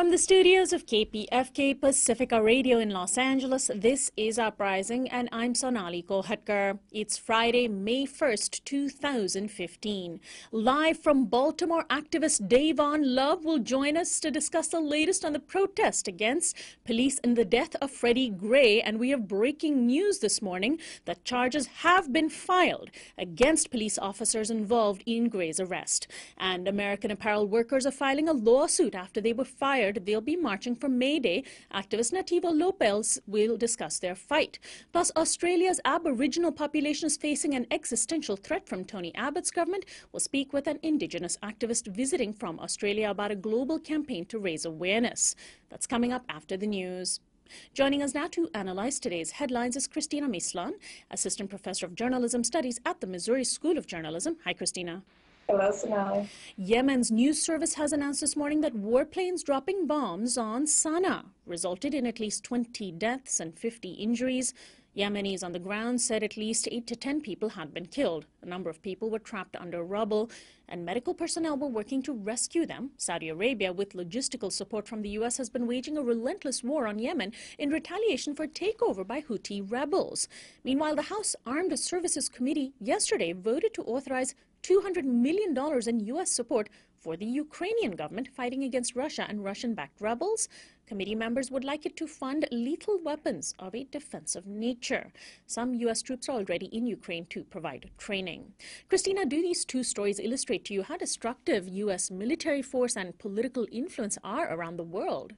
From the studios of KPFK Pacifica Radio in Los Angeles, this is Uprising, and I'm Sonali Kolhatkar. It's Friday, May 1st, 2015. Live from Baltimore, activist Dayvon Love will join us to discuss the latest on the protest against police and the death of Freddie Gray. And we have breaking news this morning that charges have been filed against police officers involved in Gray's arrest. And American Apparel workers are filing a lawsuit after they were fired. They'll be marching for May Day. Activist Nativo Lopez will discuss their fight. Plus, Australia's Aboriginal population is facing an existential threat from Tony Abbott's government. We'll speak with an indigenous activist visiting from Australia about a global campaign to raise awareness. That's coming up after the news. Joining us now to analyze today's headlines is Cristina Mislan, Assistant Professor of Journalism Studies at the Missouri School of Journalism. Hi, Cristina. Hello, Sonali. Yemen's news service has announced this morning that warplanes dropping bombs on Sana'a resulted in at least 20 deaths and 50 injuries. Yemenis on the ground said at least 8 to 10 people had been killed. A number of people were trapped under rubble, and medical personnel were working to rescue them. Saudi Arabia, with logistical support from the U.S., has been waging a relentless war on Yemen in retaliation for takeover by Houthi rebels. Meanwhile, the House Armed Services Committee yesterday voted to authorize $200 million in U.S. support for the Ukrainian government fighting against Russia and Russian-backed rebels. Committee members would like it to fund lethal weapons of a defensive nature. Some U.S. troops are already in Ukraine to provide training. Cristina, do these two stories illustrate to you how destructive U.S. military force and political influence are around the world?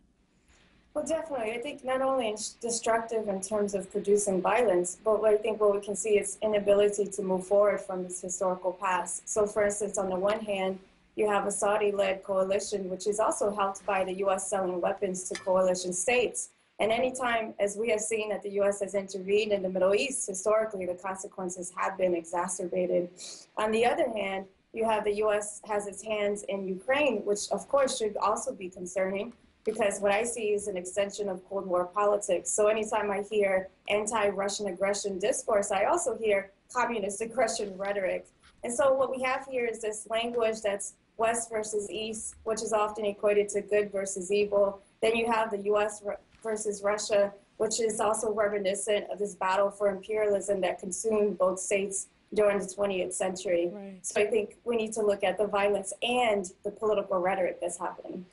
Well, definitely. I think not only destructive in terms of producing violence, but I think what we can see is inability to move forward from this historical past. So, for instance, on the one hand, you have a Saudi-led coalition, which is also helped by the U.S. selling weapons to coalition states. And anytime, as we have seen, that the U.S. has intervened in the Middle East, historically, the consequences have been exacerbated. On the other hand, you have the U.S. has its hands in Ukraine, which, of course, should also be concerning, because what I see is an extension of Cold War politics. So anytime I hear anti-Russian aggression discourse, I also hear communist aggression rhetoric. And so what we have here is this language that's West versus East, which is often equated to good versus evil. Then you have the U.S. versus Russia, which is also reminiscent of this battle for imperialism that consumed both states during the 20th century. Right. So I think we need to look at the violence and the political rhetoric that's happening.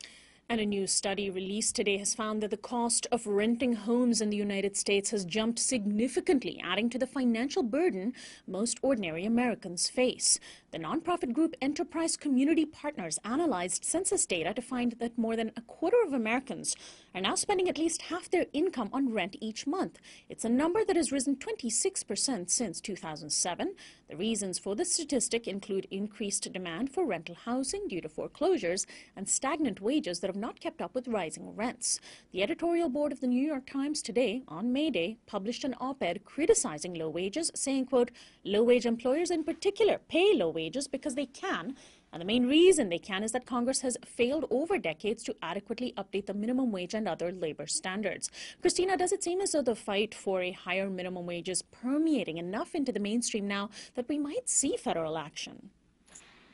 And a new study released today has found that the cost of renting homes in the United States has jumped significantly, adding to the financial burden most ordinary Americans face. The nonprofit group Enterprise Community Partners analyzed census data to find that more than a quarter of Americans are now spending at least half their income on rent each month. It's a number that has risen 26% since 2007. The reasons for the statistic include increased demand for rental housing due to foreclosures and stagnant wages that have not kept up with rising rents. The editorial board of the New York Times today, on May Day, published an op-ed criticizing low wages, saying, quote, low-wage employers in particular pay low wages because they can, and the main reason they can is that Congress has failed over decades to adequately update the minimum wage and other labor standards. Cristina, does it seem as though the fight for a higher minimum wage is permeating enough into the mainstream now that we might see federal action?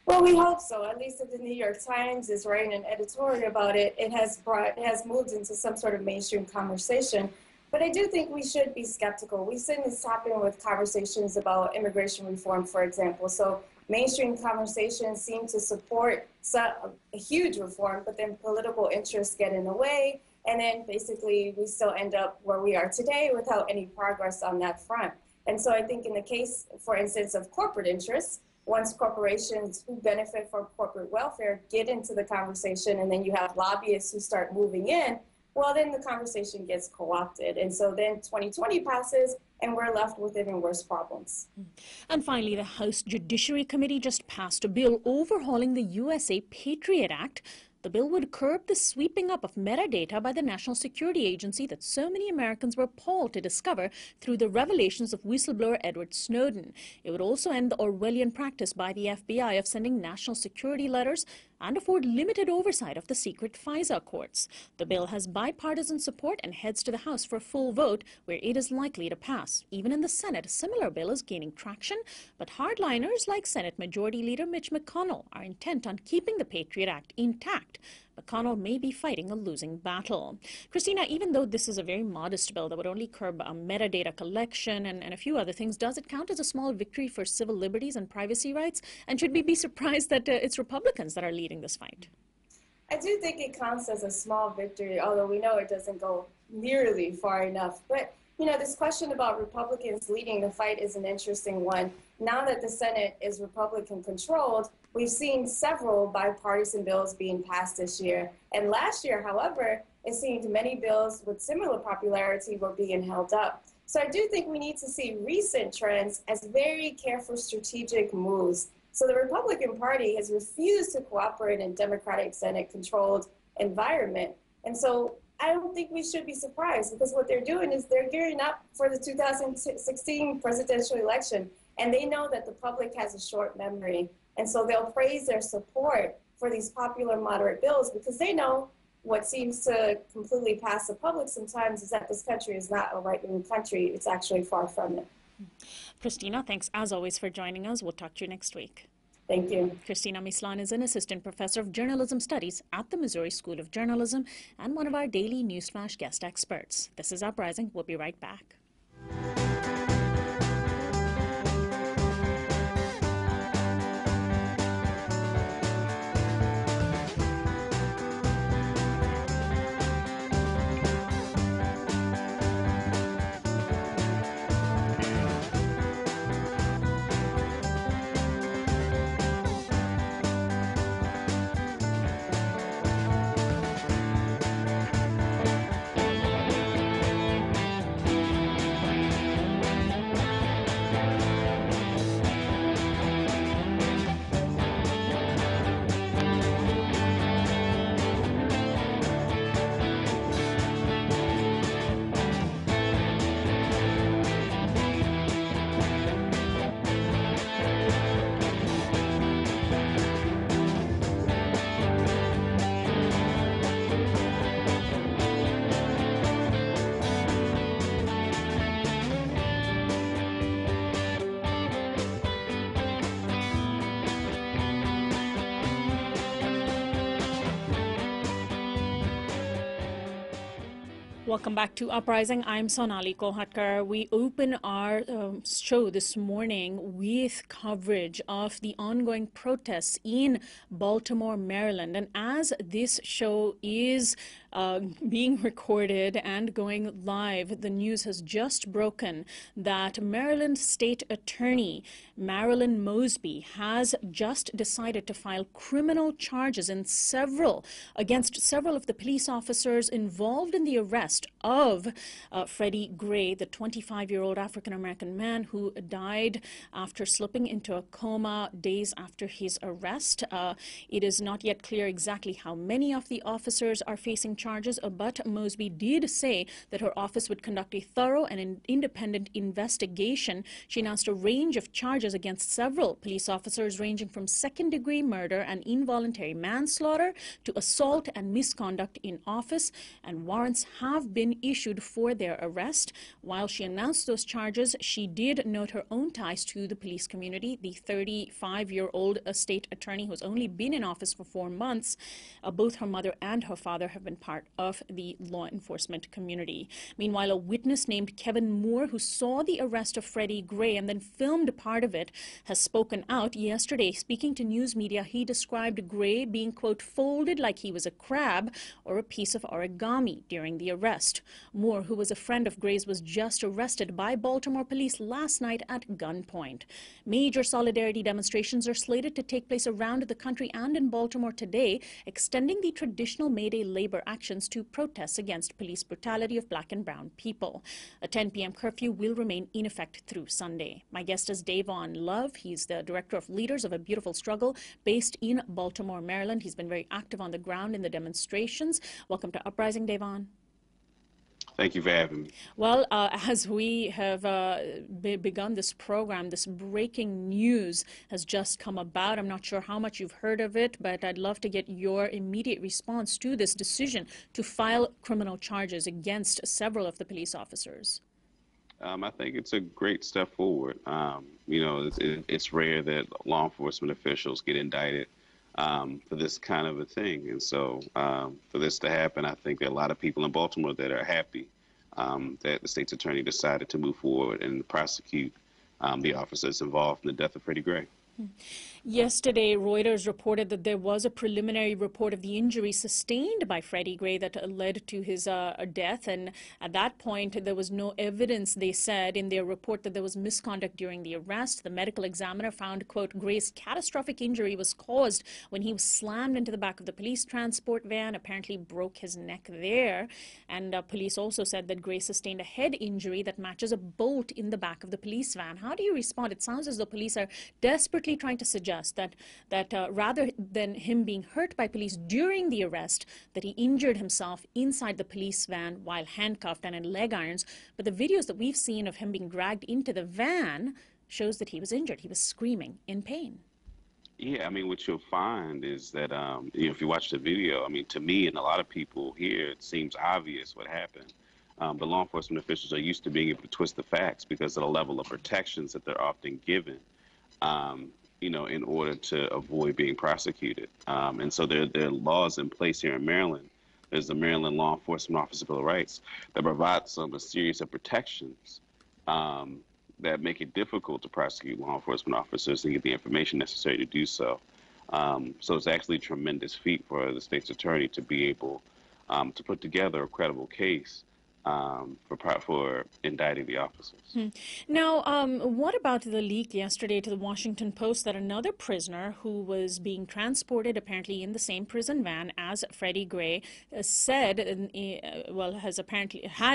Well, we hope so. At least if the New York Times is writing an editorial about it, it has moved into some sort of mainstream conversation. But I do think we should be skeptical. We've seen this happen with conversations about immigration reform, for example. So mainstream conversations seem to support a huge reform, but then political interests get in the way. And then basically we still end up where we are today without any progress on that front. And so I think in the case, for instance, of corporate interests, once corporations who benefit from corporate welfare get into the conversation and then you have lobbyists who start moving in, well, then the conversation gets co-opted. And so then 2020 passes and we're left with even worse problems. And finally, the House Judiciary Committee just passed a bill overhauling the USA Patriot Act. The bill would curb the sweeping up of metadata by the National Security Agency that so many Americans were appalled to discover through the revelations of whistleblower Edward Snowden. It would also end the Orwellian practice by the FBI of sending national security letters and afford limited oversight of the secret FISA courts. The bill has bipartisan support and heads to the House for a full vote, where it is likely to pass. Even in the Senate, a similar bill is gaining traction, but hardliners like Senate Majority Leader Mitch McConnell are intent on keeping the Patriot Act intact. McConnell may be fighting a losing battle. Cristina, even though this is a very modest bill that would only curb metadata collection and a few other things, does it count as a small victory for civil liberties and privacy rights? And should we be surprised that it's Republicans that are leading this fight? I do think it counts as a small victory, although we know it doesn't go nearly far enough. But, you know, this question about Republicans leading the fight is an interesting one. Now that the Senate is Republican controlled, we've seen several bipartisan bills being passed this year. And last year, however, it seemed many bills with similar popularity were being held up. So I do think we need to see recent trends as very careful strategic moves. So the Republican Party has refused to cooperate in Democratic Senate-controlled environment. And so I don't think we should be surprised, because what they're doing is they're gearing up for the 2016 presidential election. And they know that the public has a short memory. And so they'll praise their support for these popular moderate bills, because they know what seems to completely pass the public sometimes is that this country is not a right-wing country. It's actually far from it. Cristina, thanks as always for joining us. We'll talk to you next week. Thank you. Cristina Mislan is an assistant professor of journalism studies at the Missouri School of Journalism and one of our daily Newsflash guest experts. This is Uprising. We'll be right back. Welcome back to Uprising. I'm Sonali Kohatkar. We open our show this morning with coverage of the ongoing protests in Baltimore, Maryland. And as this show is being recorded and going live, the news has just broken that Maryland State Attorney Marilyn Mosby has just decided to file criminal charges against several of the police officers involved in the arrest of Freddie Gray, the 25-year-old African-American man who died after slipping into a coma days after his arrest. It is not yet clear exactly how many of the officers are facing charges, but Mosby did say that her office would conduct a thorough and an independent investigation. She announced a range of charges against several police officers, ranging from second-degree murder and involuntary manslaughter to assault and misconduct in office, and warrants have been issued for their arrest. While she announced those charges, she did note her own ties to the police community. The 35-year-old state attorney who's only been in office for 4 months, both her mother and her father have been part of the law enforcement community. Meanwhile, a witness named Kevin Moore, who saw the arrest of Freddie Gray and then filmed part of it, has spoken out. Yesterday, speaking to news media, he described Gray being, quote, folded like he was a crab or a piece of origami during the arrest. Moore, who was a friend of Gray's, was just arrested by Baltimore police last night at gunpoint. Major solidarity demonstrations are slated to take place around the country and in Baltimore today, extending the traditional May Day labor actions to protests against police brutality of black and brown people. A 10 p.m. curfew will remain in effect through Sunday. My guest is Dayvon Love. He's the director of Leaders of a Beautiful Struggle based in Baltimore, Maryland. He's been very active on the ground in the demonstrations. Welcome to Uprising, Dayvon. Thank you for having me. Well, as we have begun this program, this breaking news has just come about. I'm not sure how much you've heard of it, but I'd love to get your immediate response to this decision to file criminal charges against several of the police officers. I think it's a great step forward. You know, it's rare that law enforcement officials get indicted for this kind of a thing. And so for this to happen, I think there are a lot of people in Baltimore that are happy that the state's attorney decided to move forward and prosecute the officers involved in the death of Freddie Gray. Yesterday, Reuters reported that there was a preliminary report of the injury sustained by Freddie Gray that led to his death. And at that point, there was no evidence, they said in their report, that there was misconduct during the arrest. The medical examiner found, quote, Gray's catastrophic injury was caused when he was slammed into the back of the police transport van, apparently broke his neck there. And police also said that Gray sustained a head injury that matches a bolt in the back of the police van. How do you respond? It sounds as though police are desperately trying to suggest that rather than him being hurt by police during the arrest, that he injured himself inside the police van while handcuffed and in leg irons. But the videos that we've seen of him being dragged into the van shows that he was injured. He was screaming in pain. Yeah, I mean, what you'll find is that, if you watch the video, I mean, to me and a lot of people here, it seems obvious what happened. But law enforcement officials are used to being able to twist the facts because of the level of protections that they're often given. In order to avoid being prosecuted. And so there are laws in place here in Maryland. There's the Maryland Law Enforcement Officer Bill of Rights that provides a series of protections that make it difficult to prosecute law enforcement officers and get the information necessary to do so. So it's actually a tremendous feat for the state's attorney to be able to put together a credible case for indicting the officers. Now, what about the leak yesterday to the Washington Post that another prisoner who was being transported apparently in the same prison van as Freddie Gray had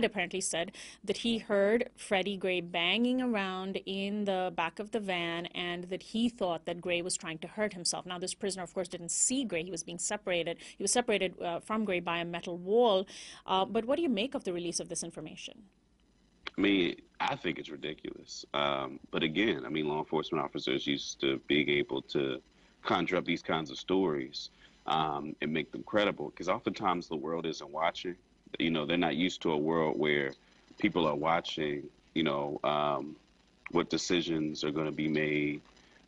apparently said that he heard Freddie Gray banging around in the back of the van and that he thought that Gray was trying to hurt himself. Now, this prisoner, of course, didn't see Gray. He was being separated. He was separated from Gray by a metal wall. But what do you make of the release of this information? I mean, I think it's ridiculous. But again, I mean, law enforcement officers used to being able to conjure up these kinds of stories and make them credible because oftentimes the world isn't watching. They're not used to a world where people are watching, what decisions are going to be made.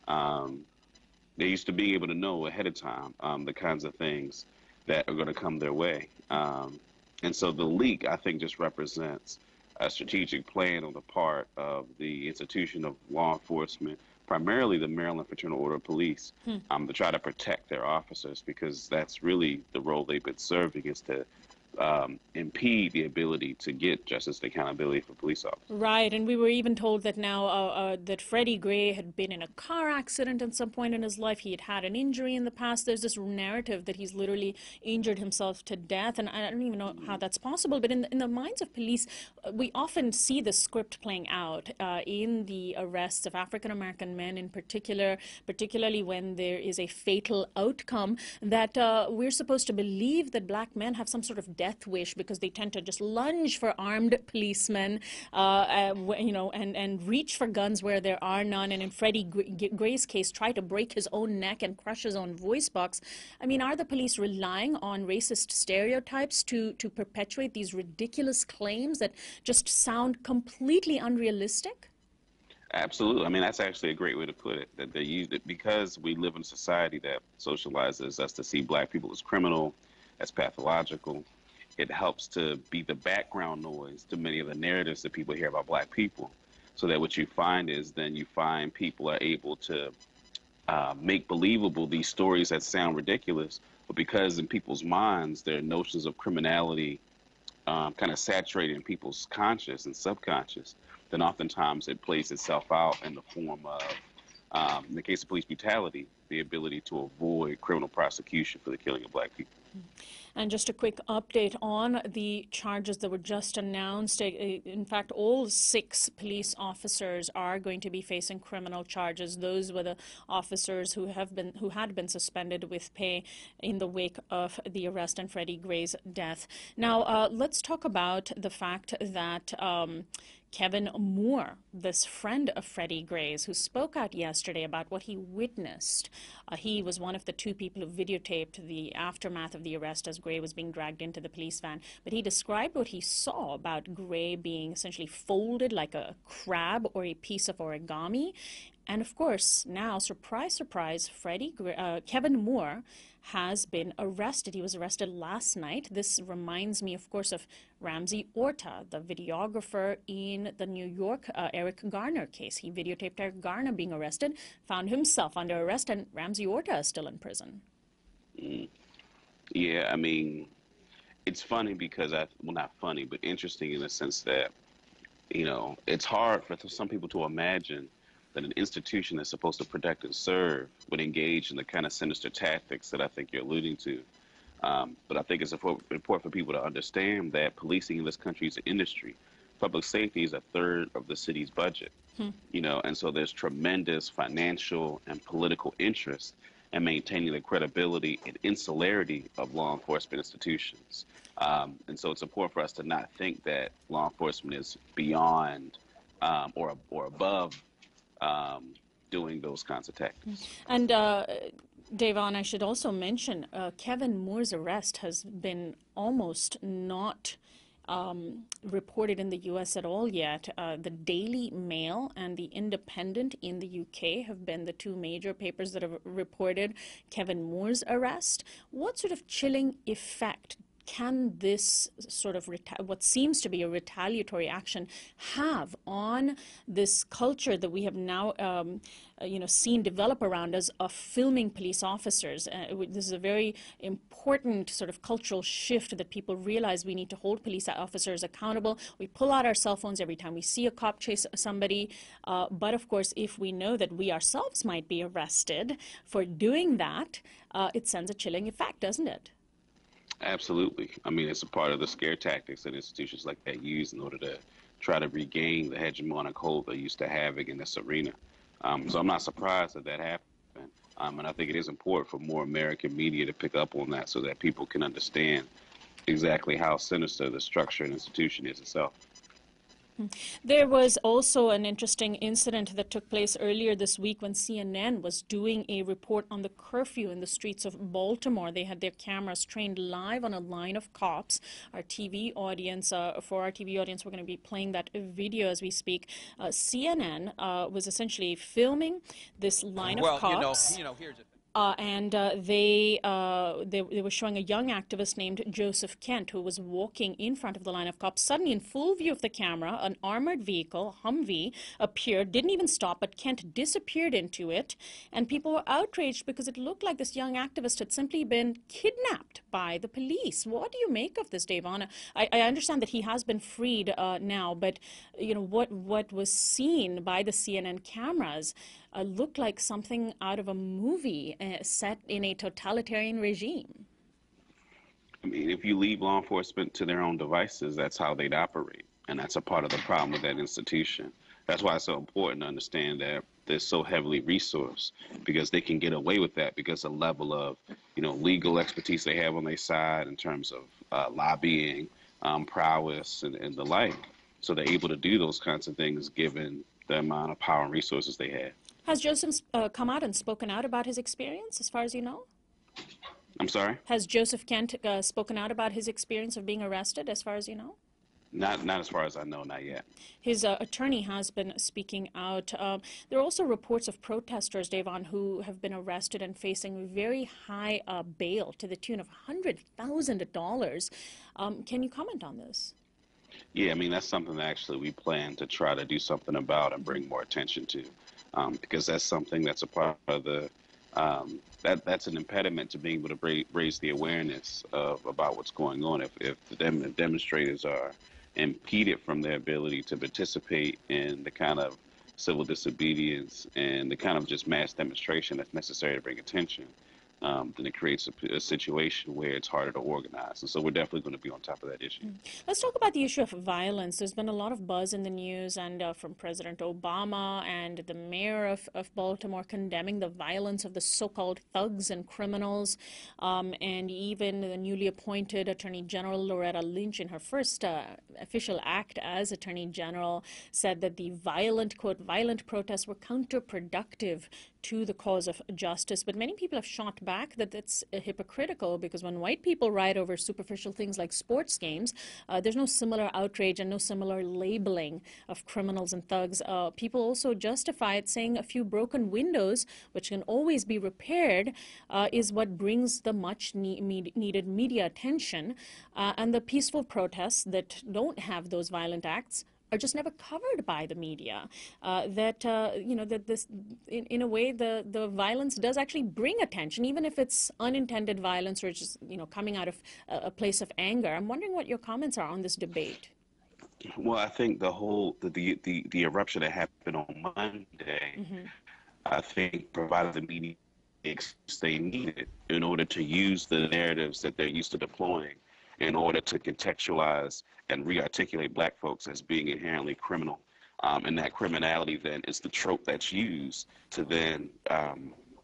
They're used to being able to know ahead of time the kinds of things that are going to come their way. And so the leak, I think, just represents a strategic plan on the part of the institution of law enforcement, primarily the Maryland Fraternal Order of Police, to try to protect their officers because that's really the role they've been serving is to impede the ability to get justice and accountability for police officers. Right, and we were even told that now that Freddie Gray had been in a car accident at some point in his life. He had had an injury in the past. There's this narrative that he's literally injured himself to death, and I don't even know how that's possible. But in the minds of police, we often see the script playing out in the arrests of African-American men in particular, particularly when there is a fatal outcome, that we're supposed to believe that black men have some sort of death wish because they tend to just lunge for armed policemen, and reach for guns where there are none. And in Freddie Gray's case, try to break his own neck and crush his own voice box. I mean, are the police relying on racist stereotypes to perpetuate these ridiculous claims that just sound completely unrealistic? Absolutely. I mean, that's actually a great way to put it, that they use it because we live in a society that socializes us to see black people as criminal, as pathological. It helps to be the background noise to many of the narratives that people hear about black people. So that what you find is then you find people are able to make believable these stories that sound ridiculous, but because in people's minds, their notions of criminality kind of saturated in people's conscious and subconscious, then oftentimes it plays itself out in the form of, in the case of police brutality, the ability to avoid criminal prosecution for the killing of black people. And just a quick update on the charges that were just announced. In fact, all 6 police officers are going to be facing criminal charges. Those were the officers who had been suspended with pay in the wake of the arrest and Freddie Gray's death. Now, let's talk about the fact that Kevin Moore, this friend of Freddie Gray's, who spoke out yesterday about what he witnessed. He was one of the 2 people who videotaped the aftermath of the arrest as Gray was being dragged into the police van. But he described what he saw about Gray being essentially folded like a crab or a piece of origami. And of course, now, surprise, surprise, Kevin Moore has been arrested. He was arrested last night. This reminds me, of course, of Ramsey Orta, the videographer in the New York Eric Garner case. He videotaped Eric Garner being arrested, found himself under arrest, and Ramsey Orta is still in prison. Yeah, I mean, it's funny because well, not funny, but interesting in the sense that, it's hard for some people to imagine that an institution that's supposed to protect and serve would engage in the kind of sinister tactics that I think you're alluding to. But I think it's important for people to understand that policing in this country is an industry. Public safety is a third of the city's budget, and so there's tremendous financial and political interest in maintaining the credibility and insularity of law enforcement institutions. And so it's important for us to not think that law enforcement is beyond or above doing those kinds of tactics. And Dayvon, I should also mention, Kevin Moore's arrest has been almost not reported in the U.S. at all yet. The Daily Mail and the Independent in the U.K. have been the two major papers that have reported Kevin Moore's arrest. What sort of chilling effect can this sort of what seems to be a retaliatory action have on this culture that we have now seen develop around us of filming police officers? This is a very important sort of cultural shift that people realize we need to hold police officers accountable. We pull out our cell phones every time we see a cop chase somebody. But of course, if we know that we ourselves might be arrested for doing that, it sends a chilling effect, doesn't it? Absolutely. I mean, it's a part of the scare tactics that institutions like that use in order to try to regain the hegemonic hold they used to have in this arena. So I'm not surprised that happened. And I think it is important for more American media to pick up on that so that people can understand exactly how sinister the structure and institution is itself. There was also an interesting incident that took place earlier this week when CNN was doing a report on the curfew in the streets of Baltimore. They had their cameras trained live on a line of cops. Our TV audience, for our TV audience, we're going to be playing that video as we speak. CNN was essentially filming this line of cops. Here's the thing. They were showing a young activist named Joseph Kent who was walking in front of the line of cops. Suddenly, in full view of the camera, an armored vehicle, Humvee, appeared, didn't even stop, but Kent disappeared into it. And people were outraged because it looked like this young activist had simply been kidnapped by the police. What do you make of this, Dayvon? I understand that he has been freed now, but what was seen by the CNN cameras looked like something out of a movie set in a totalitarian regime. I mean, if you leave law enforcement to their own devices, that's how they'd operate. And that's a part of the problem with that institution. That's why it's so important to understand that they're so heavily resourced, because they can get away with that because the level of, legal expertise they have on their side in terms of lobbying, prowess, and the like. So they're able to do those kinds of things given the amount of power and resources they have. Has Joseph come out and spoken out about his experience, as far as you know? I'm sorry? Has Joseph Kent spoken out about his experience of being arrested, as far as you know? Not as far as I know, not yet. His attorney has been speaking out. There are also reports of protesters, Dayvon, who have been arrested and facing very high bail to the tune of $100,000. Can you comment on this? Yeah, I mean, that's something that actually we plan to try to do something about and bring more attention to. Because that's something that's a part of the that's an impediment to being able to raise the awareness about what's going on. If the demonstrators are impeded from their ability to participate in the kind of civil disobedience and the kind of just mass demonstration that's necessary to bring attention, then it creates a situation where it's harder to organize. And so we're definitely going to be on top of that issue. Let's talk about the issue of violence. There's been a lot of buzz in the news and from President Obama and the mayor of Baltimore condemning the violence of the so-called thugs and criminals. And even the newly appointed Attorney General Loretta Lynch, in her first official act as Attorney General, said that the violent protests were counterproductive to the cause of justice. But many people have shot back back that it's hypocritical, because when white people riot over superficial things like sports games, there's no similar outrage and no similar labeling of criminals and thugs. People also justify it, saying a few broken windows, which can always be repaired, is what brings the much needed media attention. And the peaceful protests that don't have those violent acts are just never covered by the media. That this, in a way, the violence does actually bring attention, even if it's unintended violence or just coming out of a place of anger. I'm wondering what your comments are on this debate. Well, I think the eruption that happened on Monday, I think provided the media they needed in order to use the narratives that they're used to deploying in order to contextualize and re-articulate Black folks as being inherently criminal. And that criminality then is the trope that's used to then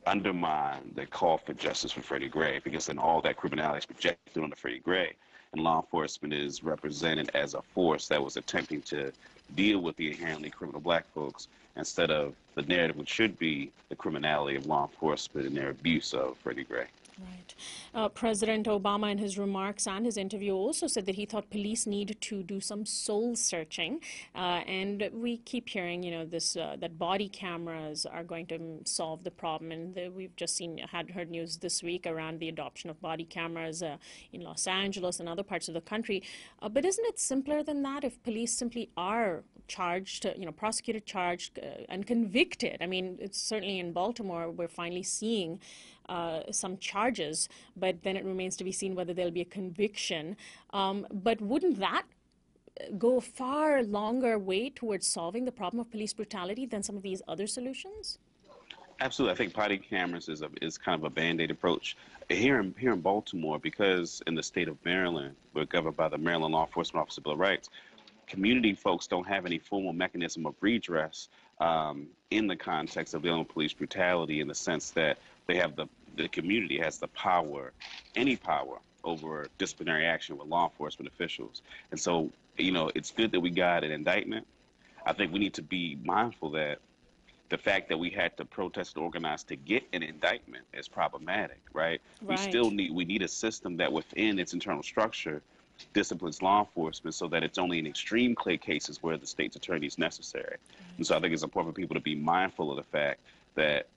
undermine the call for justice for Freddie Gray, because then all that criminality is projected onto Freddie Gray, and law enforcement is represented as a force that was attempting to deal with the inherently criminal Black folks, instead of the narrative which should be the criminality of law enforcement and their abuse of Freddie Gray. Right. President Obama, in his remarks and his interview, also said that he thought police need to do some soul searching. And we keep hearing, that body cameras are going to solve the problem. And we've just heard news this week around the adoption of body cameras in Los Angeles and other parts of the country. But isn't it simpler than that if police simply are charged, prosecuted, charged, and convicted? I mean, it's certainly in Baltimore, we're finally seeing some charges, but then it remains to be seen whether there'll be a conviction. But wouldn't that go a far longer way towards solving the problem of police brutality than some of these other solutions? Absolutely. I think body cameras is kind of a Band-Aid approach. Here in Baltimore, because in the state of Maryland, we're governed by the Maryland Law Enforcement Office of Bill of Rights, community folks don't have any formal mechanism of redress in the context of dealing with police brutality, in the sense that they have the community has the power, any power, over disciplinary action with law enforcement officials. And so, it's good that we got an indictment. I think we need to be mindful that the fact that we had to protest and organize to get an indictment is problematic, right? We need a system that within its internal structure disciplines law enforcement, so that it's only in extreme cases where the state's attorney is necessary. And so I think it's important for people to be mindful of the fact that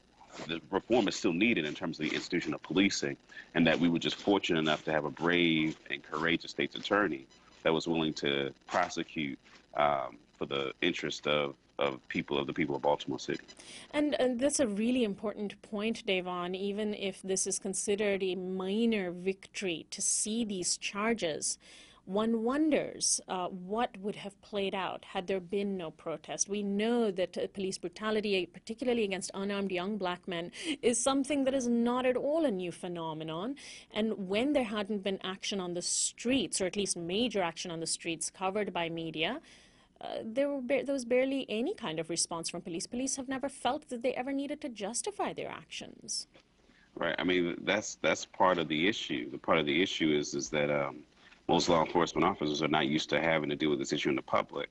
the reform is still needed in terms of the institution of policing, and that we were just fortunate enough to have a brave and courageous state's attorney that was willing to prosecute for the interest of the people of Baltimore City. And that's a really important point, Dayvon. Even if this is considered a minor victory to see these charges, one wonders what would have played out had there been no protest. We know that police brutality, particularly against unarmed young Black men, is something that is not at all a new phenomenon. And when there hadn't been action on the streets, or at least major action on the streets covered by media, there was barely any kind of response from police. Police have never felt that they ever needed to justify their actions. Right. I mean, that's part of the issue. The part of the issue is that most law enforcement officers are not used to having to deal with this issue in the public.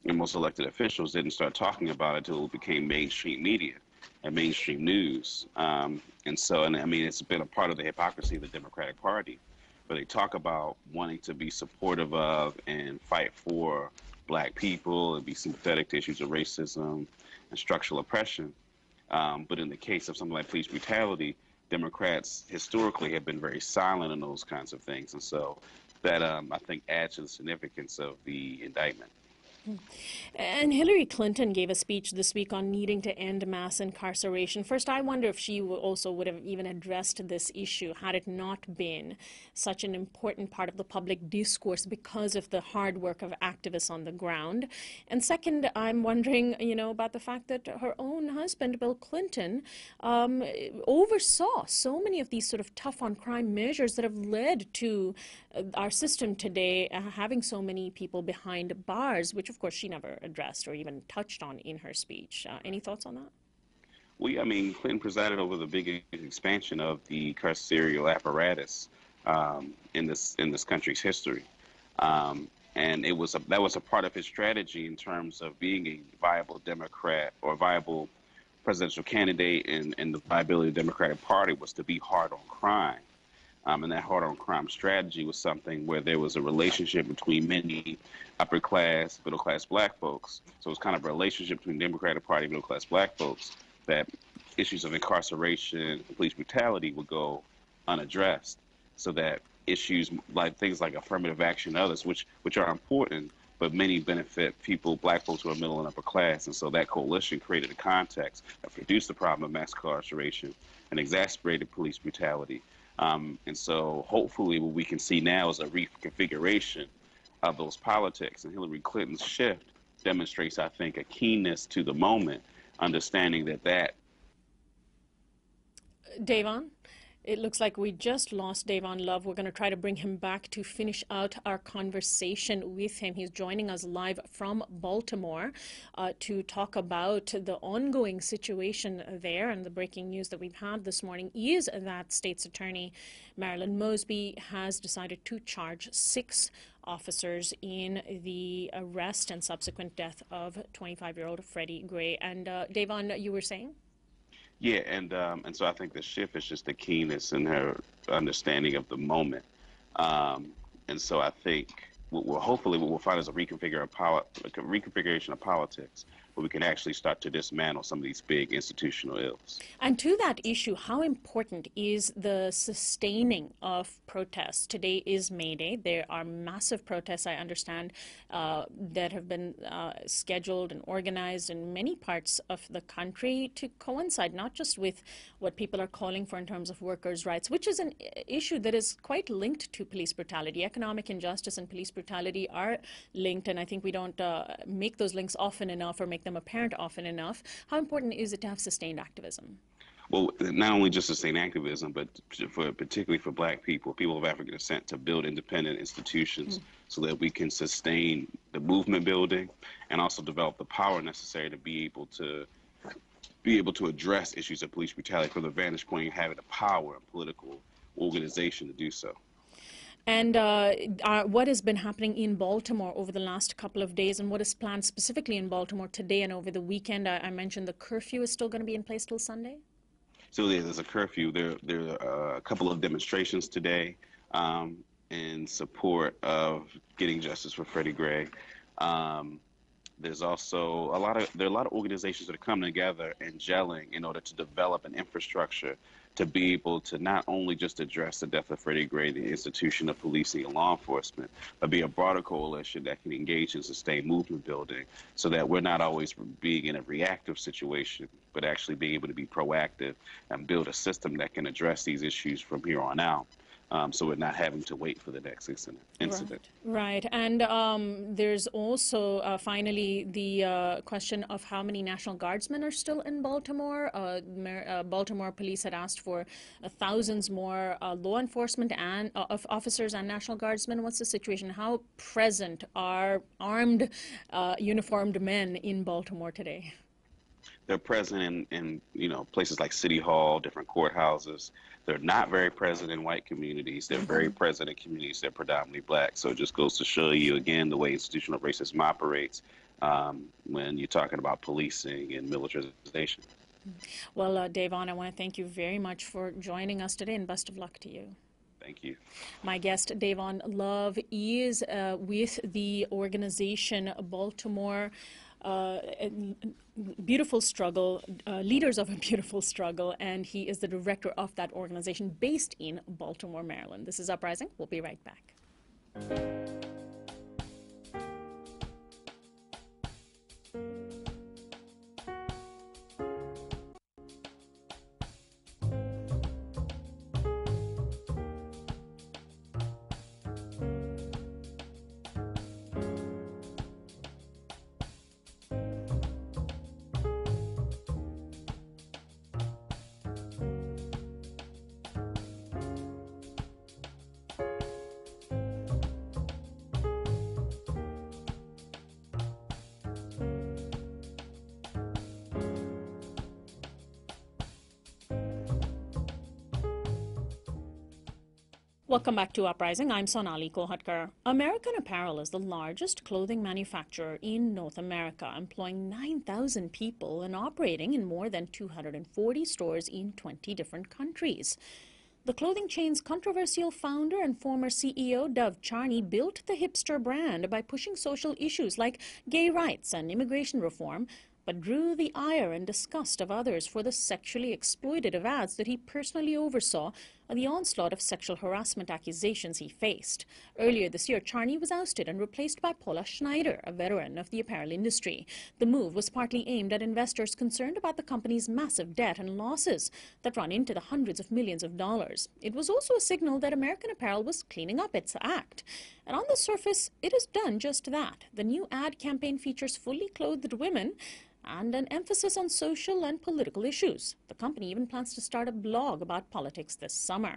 And most elected officials didn't start talking about it until it became mainstream media and mainstream news. And I mean, it's been a part of the hypocrisy of the Democratic Party, where they talk about wanting to be supportive of and fight for Black people and be sympathetic to issues of racism and structural oppression. But in the case of something like police brutality, Democrats historically have been very silent on those kinds of things. And so that, I think, adds to the significance of the indictment. And Hillary Clinton gave a speech this week on needing to end mass incarceration. First, I wonder if she also would have even addressed this issue had it not been such an important part of the public discourse because of the hard work of activists on the ground. And second, I'm wondering, about the fact that her own husband, Bill Clinton, oversaw so many of these sort of tough on crime measures that have led to our system today having so many people behind bars, which of course she never addressed or even touched on in her speech. Any thoughts on that? Well, I mean, Clinton presided over the biggest expansion of the carceral apparatus in this country's history, and that was a part of his strategy in terms of being a viable Democrat or viable presidential candidate and the viability of the Democratic Party was to be hard on crime. And that hard on crime strategy was something where there was a relationship between many upper class, middle class black folks. So it was kind of a relationship between Democratic Party, middle class black folks, that issues of incarceration, police brutality would go unaddressed. So that issues like things like affirmative action and others, which are important, but many benefit people, black folks who are middle and upper class. And so that coalition created a context that reduced the problem of mass incarceration and exacerbated police brutality. And so hopefully what we can see now is a reconfiguration of those politics. And Hillary Clinton's shift demonstrates, I think, a keenness to the moment, understanding that Dayvon, it looks like we just lost Dayvon Love. We're going to try to bring him back to finish out our conversation with him. He's joining us live from Baltimore to talk about the ongoing situation there. And the breaking news that we've had this morning is that State's Attorney Marilyn Mosby has decided to charge 6 officers in the arrest and subsequent death of 25-year-old Freddie Gray. And Dayvon, you were saying? Yeah, and so I think the shift is just the keenness in her understanding of the moment. And so I think hopefully what we'll find is a reconfiguration of politics, where we can actually start to dismantle some of these big institutional ills. And to that issue, how important is the sustaining of protests? Today is May Day. There are massive protests, I understand, that have been scheduled and organized in many parts of the country to coincide not just with what people are calling for in terms of workers' rights, which is an issue that is quite linked to police brutality. Economic injustice and police brutality are linked, and I think we don't make those links often enough or make them apparent often enough. How important is it to have sustained activism? Well, not only just sustained activism, but particularly for black people, people of African descent, to build independent institutions so that we can sustain the movement building and also develop the power necessary to be able to address issues of police brutality from the vantage point of having the power and political organization to do so. And what has been happening in Baltimore over the last couple of days, and what is planned specifically in Baltimore today and over the weekend? I mentioned the curfew is still going to be in place till Sunday? So there's a curfew. There are a couple of demonstrations today in support of getting justice for Freddie Gray. There's also there are a lot of organizations that are coming together and gelling in order to develop an infrastructure to be able to not only just address the death of Freddie Gray, the institution of policing and law enforcement, but be a broader coalition that can engage in sustained movement building so that we're not always being in a reactive situation, but actually being able to be proactive and build a system that can address these issues from here on out. So we're not having to wait for the next incident. Right. And there's also finally the question of how many National Guardsmen are still in Baltimore. Baltimore police had asked for thousands more law enforcement and of officers and National Guardsmen. What's the situation? How present are armed, uniformed men in Baltimore today? They're present in places like City Hall, different courthouses. They're not very present in white communities. They're very present in communities that are predominantly black. So it just goes to show you, again, the way institutional racism operates when you're talking about policing and militarization. Well, Dayvon, I want to thank you very much for joining us today, and best of luck to you. Thank you. My guest, Dayvon Love, is with the organization Baltimore Beautiful Struggle, Leaders of a Beautiful Struggle, and he is the director of that organization based in Baltimore, Maryland. This is Uprising. We'll be right back. Welcome back to Uprising. I'm Sonali Kohatkar. American Apparel is the largest clothing manufacturer in North America, employing 9,000 people and operating in more than 240 stores in 20 different countries. The clothing chain's controversial founder and former CEO, Dov Charney, built the hipster brand by pushing social issues like gay rights and immigration reform, but drew the ire and disgust of others for the sexually exploitative ads that he personally oversaw and the onslaught of sexual harassment accusations he faced. Earlier this year, Charney was ousted and replaced by Paula Schneider, a veteran of the apparel industry. The move was partly aimed at investors concerned about the company's massive debt and losses that run into the hundreds of millions of dollars. It was also a signal that American Apparel was cleaning up its act. And on the surface, it has done just that. The new ad campaign features fully clothed women and an emphasis on social and political issues. The company even plans to start a blog about politics this summer.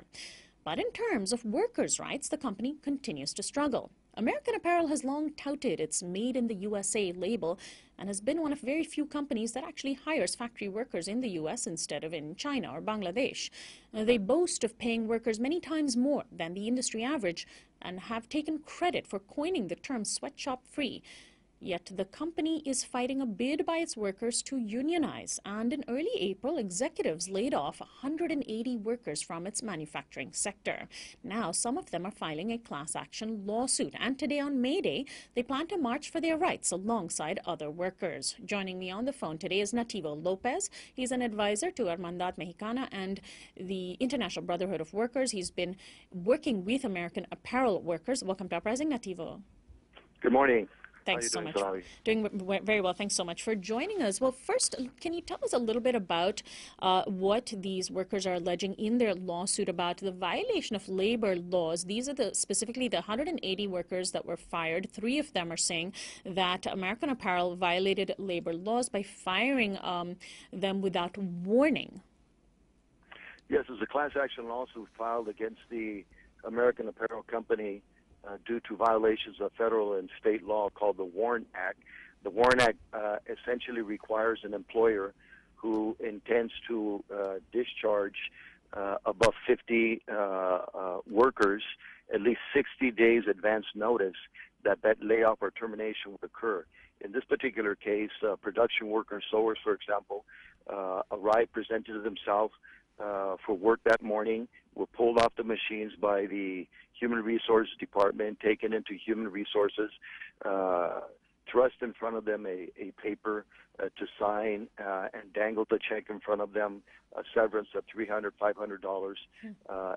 But in terms of workers' rights, the company continues to struggle. American Apparel has long touted its Made in the USA label and has been one of very few companies that actually hires factory workers in the U.S. instead of in China or Bangladesh. They boast of paying workers many times more than the industry average and have taken credit for coining the term sweatshop free. Yet the company is fighting a bid by its workers to unionize, and in early April, executives laid off 180 workers from its manufacturing sector. Now, some of them are filing a class action lawsuit, and today on May Day, they plan to march for their rights alongside other workers. Joining me on the phone today is Nativo Lopez. He's an advisor to Hermandad Mexicana and the International Brotherhood of Workers. He's been working with American Apparel workers. Welcome to Uprising, Nativo. Good morning. Thanks so much. Doing very well. Thanks so much for joining us. Well, first, can you tell us a little bit about what these workers are alleging in their lawsuit about the violation of labor laws? These are specifically the 180 workers that were fired. 3 of them are saying that American Apparel violated labor laws by firing them without warning. Yes, there's a class action lawsuit filed against the American Apparel Company due to violations of federal and state law called the WARN Act. The WARN Act essentially requires an employer who intends to discharge above 50 workers at least 60 days advance notice that layoff or termination would occur. In this particular case, production workers, sewers, for example, arrived, presented themselves for work that morning, were pulled off the machines by the Human Resources Department, taken into Human Resources, thrust in front of them a paper to sign, and dangled a check in front of them, a severance of $300, $500,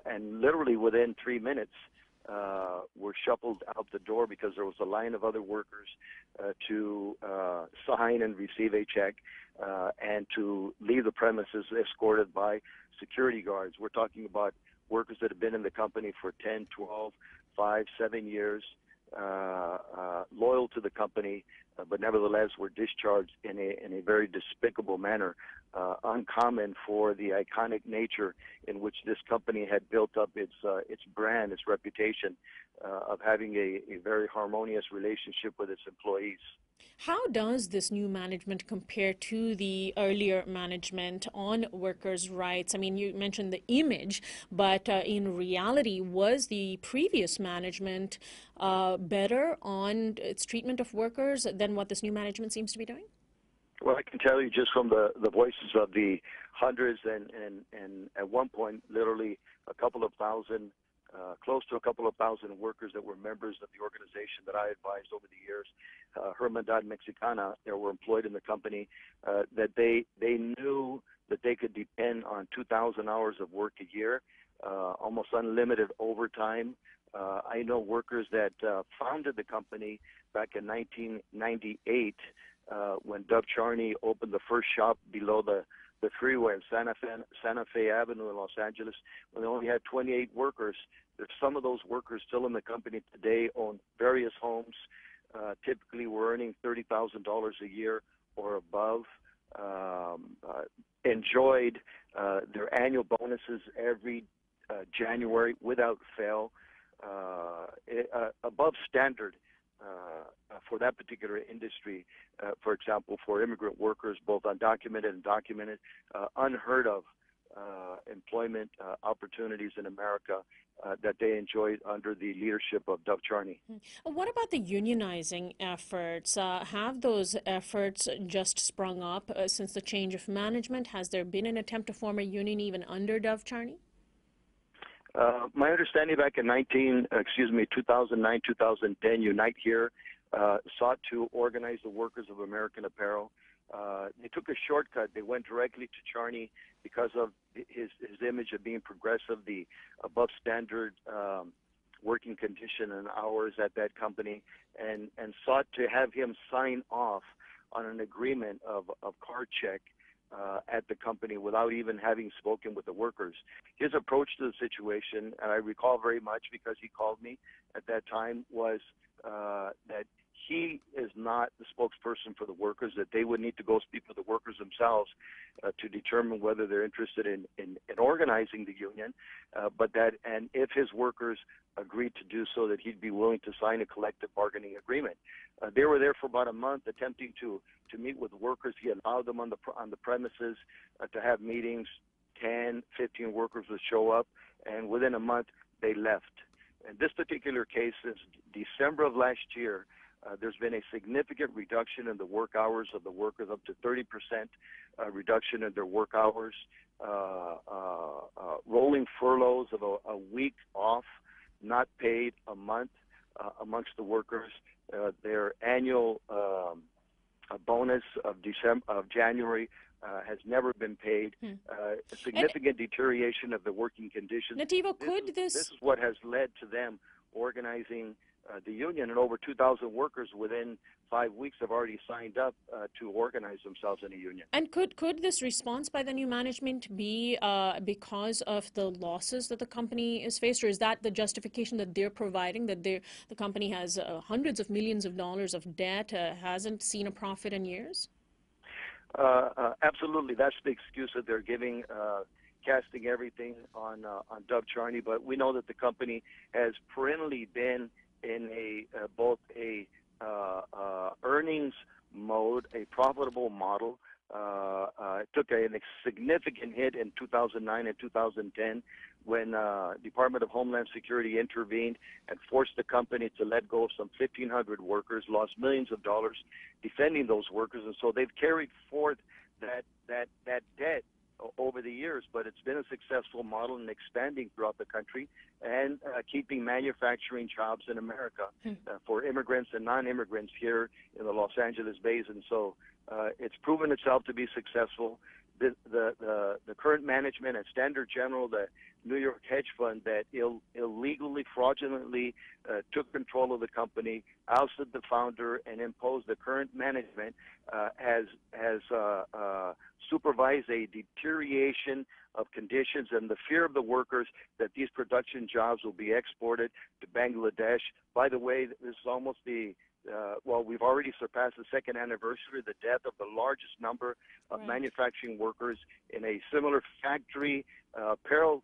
and literally within 3 minutes were shuffled out the door because there was a line of other workers to sign and receive a check and to leave the premises escorted by security guards. We're talking about workers that have been in the company for 10, 12, 5, 7 years, loyal to the company, but nevertheless were discharged in a very despicable manner, uncommon for the iconic nature in which this company had built up its brand, its reputation of having a very harmonious relationship with its employees. How does this new management compare to the earlier management on workers' rights? I mean, you mentioned the image, but in reality, was the previous management better on its treatment of workers than what this new management seems to be doing? Well, I can tell you just from the voices of the hundreds and at one point, literally a couple of thousand, close to a couple of thousand workers that were members of the organization that I advised over the years, Hermandad Mexicana, that were employed in the company, that they knew that they could depend on 2,000 hours of work a year, almost unlimited overtime. I know workers that founded the company back in 1998 when Dov Charney opened the first shop below the freeway in Santa Fe Avenue in Los Angeles, when they only had 28 workers. There's some of those workers still in the company today, own various homes. Typically, we're earning $30,000 a year or above. Enjoyed their annual bonuses every January without fail, above standard for that particular industry. For example, for immigrant workers, both undocumented and documented, unheard of employment opportunities in America that they enjoyed under the leadership of Dov Charney. What about the unionizing efforts? Have those efforts just sprung up since the change of management? Has there been an attempt to form a union even under Dov Charney? My understanding back in 2009, 2010, Unite Here sought to organize the workers of American Apparel. They took a shortcut. They went directly to Charney because of his image of being progressive, the above standard working condition and hours at that company, and sought to have him sign off on an agreement of card check at the company without even having spoken with the workers. His approach to the situation, and I recall very much because he called me at that time, was that he is not the spokesperson for the workers, that they would need to go speak with the workers themselves to determine whether they're interested in organizing the union, and if his workers agreed to do so, that he'd be willing to sign a collective bargaining agreement. They were there for about a month attempting to meet with workers. He allowed them on the premises to have meetings. 10, 15 workers would show up, and within a month they left. In this particular case, since December of last year, there's been a significant reduction in the work hours of the workers, up to 30% reduction in their work hours, rolling furloughs of a week off, not paid a month amongst the workers. Their annual bonus of January has never been paid. A significant deterioration of the working conditions. Nativo, This is what has led to them organizing the union, and over 2,000 workers within 5 weeks have already signed up to organize themselves in a union. And could this response by the new management be because of the losses that the company is faced, or is that the justification that they're providing, that the company has hundreds of millions of dollars of debt, hasn't seen a profit in years? Absolutely, that's the excuse that they're giving, casting everything on Dov Charney. But we know that the company has perennially been in both a earnings mode, a profitable model. It took a significant hit in 2009 and 2010 when Department of Homeland Security intervened and forced the company to let go of some 1,500 workers, lost millions of dollars defending those workers, and so they've carried forth that debt over the years, but it's been a successful model and expanding throughout the country and keeping manufacturing jobs in America for immigrants and non-immigrants here in the Los Angeles Basin. So it's proven itself to be successful. The current management at Standard General, the New York hedge fund that illegally, fraudulently took control of the company, ousted the founder, and imposed the current management, has supervised a deterioration of conditions and the fear of the workers that these production jobs will be exported to Bangladesh. By the way, this is almost we've already surpassed the second anniversary of the death of the largest number of manufacturing workers in a similar factory apparel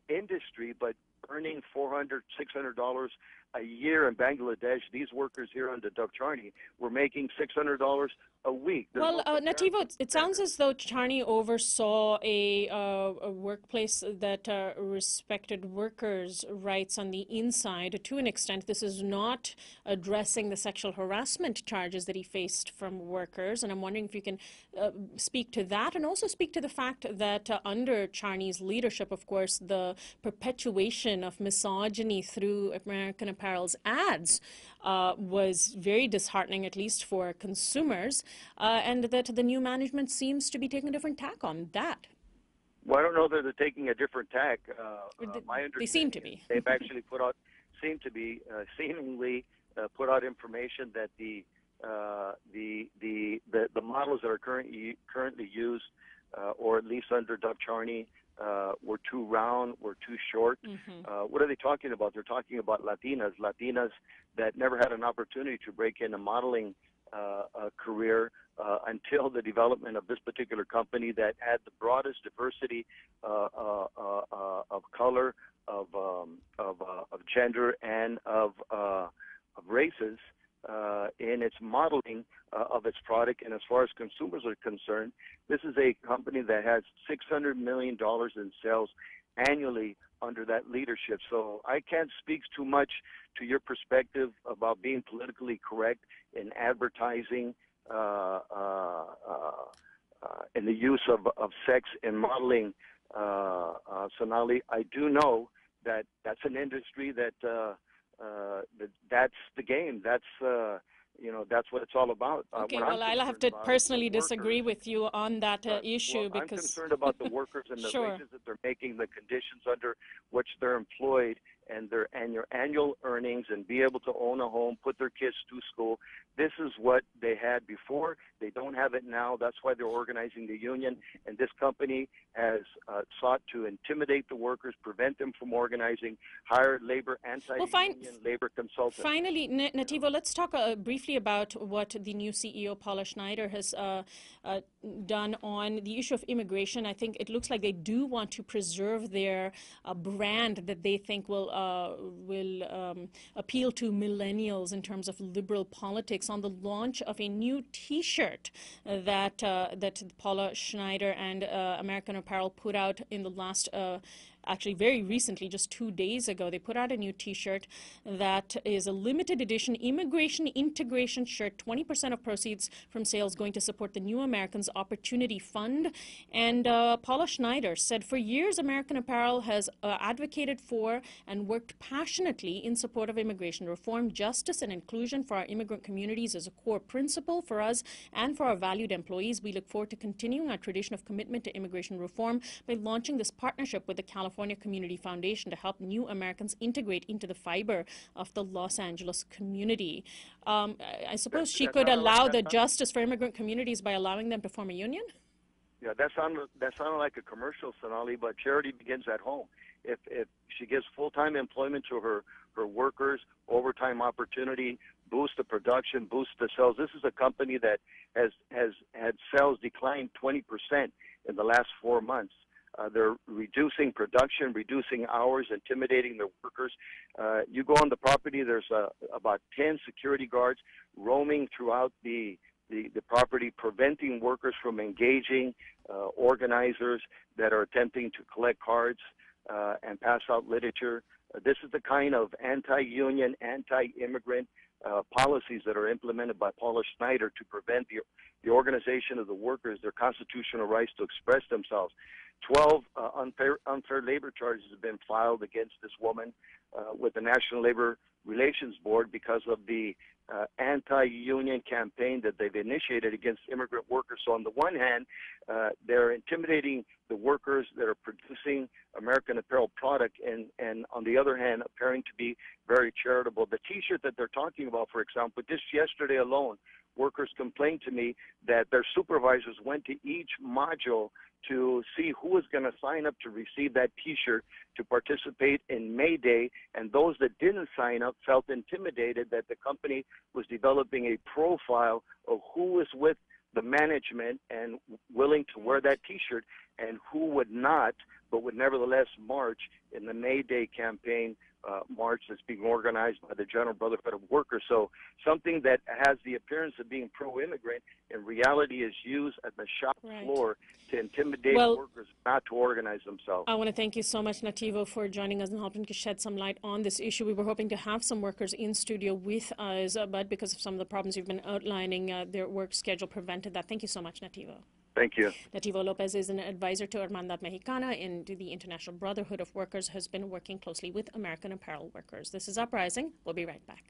industry, but earning $400, $600 a year in Bangladesh. These workers here under Dov Charney were making $600 a week. Well, Nativo, it sounds as though Charney oversaw a workplace that respected workers' rights on the inside. To an extent, this is not addressing the sexual harassment charges that he faced from workers. And I'm wondering if you can speak to that and also speak to the fact that under Charney's leadership, of course, the perpetuation of misogyny through American Apparel's ads was very disheartening, at least for consumers, and that the new management seems to be taking a different tack on that. Well, I don't know that they're taking a different tack. They seem to be. They've actually seemingly put out information that the models that are currently used, or at least under Dov Charney, were too round, were too short. What are they talking about? They're talking about Latinas that never had an opportunity to break in a modeling career until the development of this particular company that had the broadest diversity of color, of gender, and of races in its modeling of its product. And as far as consumers are concerned, this is a company that has $600 million in sales annually under that leadership. So I can't speak too much to your perspective about being politically correct in advertising in the use of sex in modeling, Sonali. I do know that that's an industry that's the game. That's what it's all about. Okay, well, I'll have to personally disagree with you on that issue because I'm concerned about the workers and the Sure. wages that they're making, the conditions under which they're employed, and their annual earnings, and be able to own a home, put their kids through school. This is what they had before. They don't have it now. That's why they're organizing the union. And this company has sought to intimidate the workers, prevent them from organizing, hire anti-union labor consultants. Finally, Nativo, let's talk briefly about what the new CEO, Paula Schneider, has done on the issue of immigration. I think it looks like they do want to preserve their brand that they think will appeal to millennials in terms of liberal politics, on the launch of a new T-shirt that Paula Schneider and American Apparel put out in the last actually very recently, just 2 days ago. They put out a new T-shirt that is a limited edition immigration integration shirt, 20% of proceeds from sales going to support the New Americans Opportunity Fund. And Paula Schneider said, for years, American Apparel has advocated for and worked passionately in support of immigration reform. Justice and inclusion for our immigrant communities is a core principle for us and for our valued employees. We look forward to continuing our tradition of commitment to immigration reform by launching this partnership with the California Community Foundation to help new Americans integrate into the fiber of the Los Angeles community. I suppose she could allow the justice for immigrant communities by allowing them to form a union? Yeah, that sounded like a commercial, Sonali, but charity begins at home. If she gives full-time employment to her workers, overtime opportunity, boost the production, boost the sales. This is a company that has had sales decline 20% in the last 4 months. They're reducing production, reducing hours, intimidating their workers. You go on the property, there's about 10 security guards roaming throughout the property, preventing workers from engaging organizers that are attempting to collect cards and pass out literature. This is the kind of anti-union, anti-immigrant policies that are implemented by Paula Schneider to prevent the organization of the workers, their constitutional rights to express themselves. 12 unfair labor charges have been filed against this woman with the National Labor Relations Board because of the anti-union campaign that they've initiated against immigrant workers. So on the one hand, they're intimidating the workers that are producing American Apparel product, and on the other hand, appearing to be very charitable. The T-shirt that they're talking about, for example, just yesterday alone, workers complained to me that their supervisors went to each module to see who was going to sign up to receive that T-shirt to participate in May Day, and those that didn't sign up felt intimidated that the company was developing a profile of who was with the management and willing to wear that T-shirt and who would not, but would nevertheless march in the May Day campaign march that's being organized by the General Brotherhood of Workers. So something that has the appearance of being pro-immigrant in reality is used at the shop floor to intimidate workers not to organize themselves. I want to thank you so much, Nativo, for joining us and helping to shed some light on this issue. We were hoping to have some workers in studio with us, but because of some of the problems you've been outlining, their work schedule prevented that. Thank you so much, Nativo. Thank you. Nativo Lopez is an advisor to Hermandad Mexicana and to the International Brotherhood of Workers, has been working closely with American Apparel workers. This is Uprising. We'll be right back.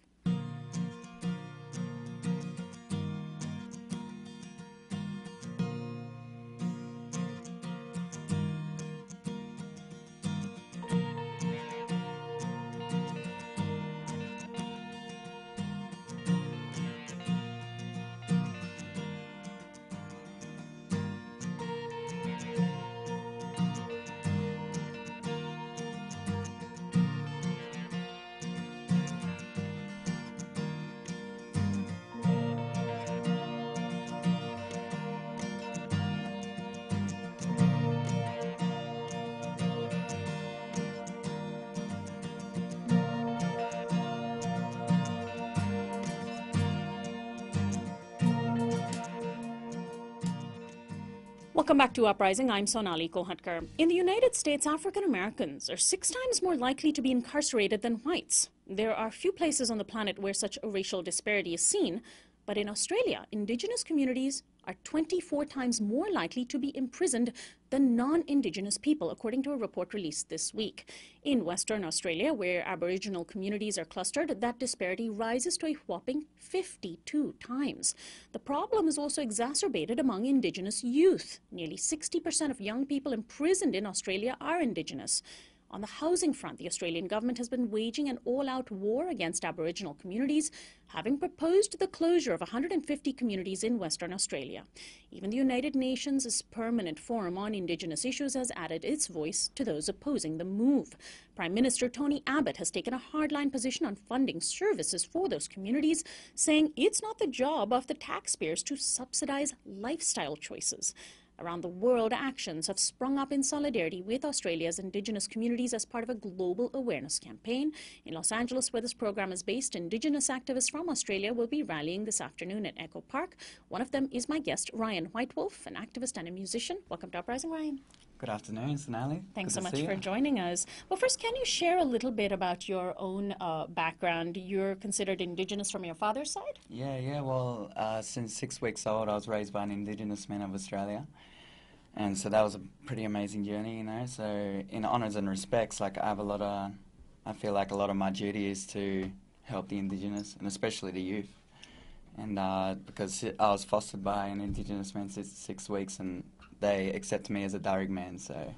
Welcome back to Uprising. I'm Sonali Kolhatkar. In the United States, African Americans are 6 times more likely to be incarcerated than whites. There are few places on the planet where such a racial disparity is seen, but in Australia, Indigenous communities are 24 times more likely to be imprisoned than non-Indigenous people, according to a report released this week. In Western Australia, where Aboriginal communities are clustered, that disparity rises to a whopping 52 times. The problem is also exacerbated among Indigenous youth. Nearly 60% of young people imprisoned in Australia are Indigenous. On the housing front, the Australian government has been waging an all-out war against Aboriginal communities, having proposed the closure of 150 communities in Western Australia. Even the United Nations' Permanent Forum on Indigenous Issues has added its voice to those opposing the move. Prime Minister Tony Abbott has taken a hardline position on funding services for those communities, saying it's not the job of the taxpayers to subsidize lifestyle choices. Around the world, actions have sprung up in solidarity with Australia's Indigenous communities as part of a global awareness campaign. In Los Angeles, where this program is based, Indigenous activists from Australia will be rallying this afternoon at Echo Park. One of them is my guest, Ryan Whitewolf, an activist and a musician. Welcome to Uprising, Ryan. Good afternoon, Sonali. Thanks so much for joining us. Well, first, can you share a little bit about your own background? You're considered Indigenous from your father's side? Yeah. Well, since 6 weeks old, I was raised by an Indigenous man of Australia. And so that was a pretty amazing journey, you know. So in honours and respects, like I feel like a lot of my duty is to help the Indigenous, and especially the youth. And because I was fostered by an Indigenous man since 6 weeks, and they accept me as a Darug man, so...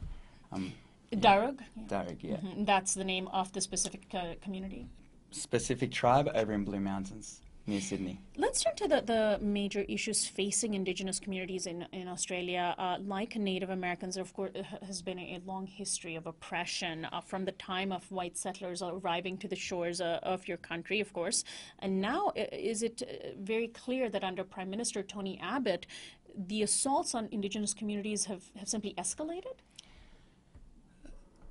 Darug? Darug, yeah. Mm-hmm. That's the name of the specific community? Specific tribe over in Blue Mountains, near Sydney. Let's turn to the major issues facing Indigenous communities in Australia. Like Native Americans, of course, has been a long history of oppression from the time of white settlers arriving to the shores of your country, of course. And now, is it very clear that under Prime Minister Tony Abbott, the assaults on Indigenous communities have simply escalated?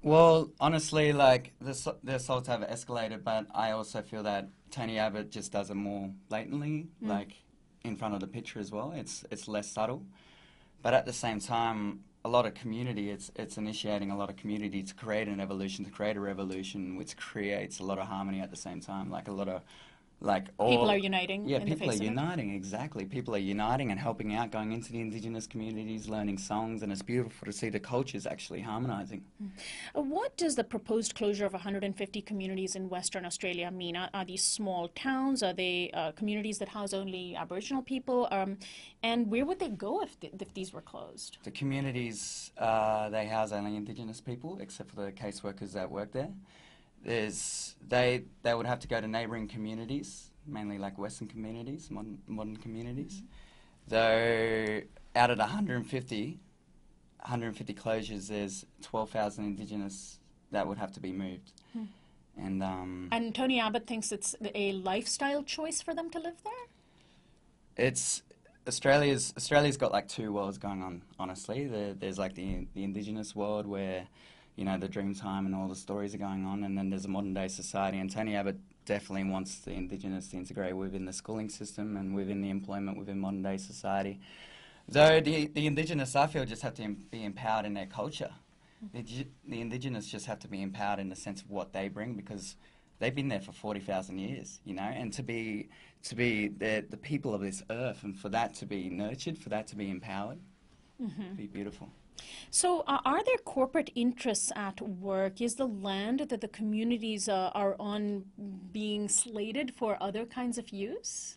Well, honestly, like, the assaults have escalated, but I also feel that Tony Abbott just does it more blatantly, like, in front of the picture as well. It's less subtle. But at the same time, a lot of community, it's initiating a lot of community to create an evolution, to create a revolution, which creates a lot of harmony at the same time, like a lot of... People are uniting. Yeah, people are uniting, exactly. People are uniting and helping out, going into the Indigenous communities, learning songs, and it's beautiful to see the cultures actually harmonising. What does the proposed closure of 150 communities in Western Australia mean? Are these small towns? Are they communities that house only Aboriginal people? And where would they go if these were closed? The communities, they house only Indigenous people, except for the caseworkers that work there. They would have to go to neighbouring communities, mainly like Western communities, modern communities. Though out of the 150 closures, there's 12,000 Indigenous that would have to be moved. And Tony Abbott thinks it's a lifestyle choice for them to live there? Australia's got like two worlds going on, honestly. There's like the Indigenous world where, you know, the dream time and all the stories are going on, and then there's a modern day society, and Tony Abbott definitely wants the Indigenous to integrate within the schooling system and within the employment within modern day society. Though the Indigenous, I feel, just have to be empowered in their culture. The Indigenous just have to be empowered in the sense of what they bring, because they've been there for 40,000 years, you know, and to be the people of this earth, and for that to be nurtured, for that to be empowered, it'd be beautiful. So are there corporate interests at work? Is the land that the communities are on being slated for other kinds of use?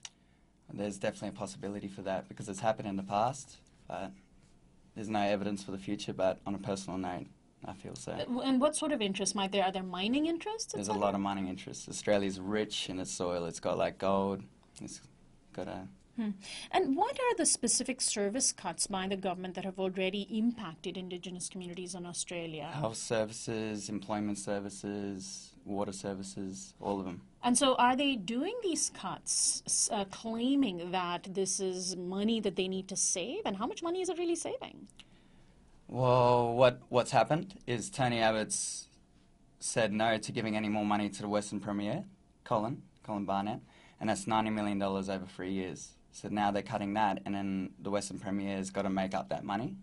There's definitely a possibility for that, because it's happened in the past, but there's no evidence for the future. But on a personal note, I feel so. And what sort of interests might there? Are there mining interests? There's a lot of mining interests. Australia's rich in its soil. It's got like gold. It's got a... And what are the specific service cuts by the government that have already impacted Indigenous communities in Australia? Health services, employment services, water services, all of them. And so are they doing these cuts, claiming that this is money that they need to save? And how much money is it really saving? Well, what's happened is Tony Abbott's said no to giving any more money to the Western Premier, Colin Barnett, and that's $90 million over 3 years. So now they're cutting that, and then the Western Premier's got to make up that money.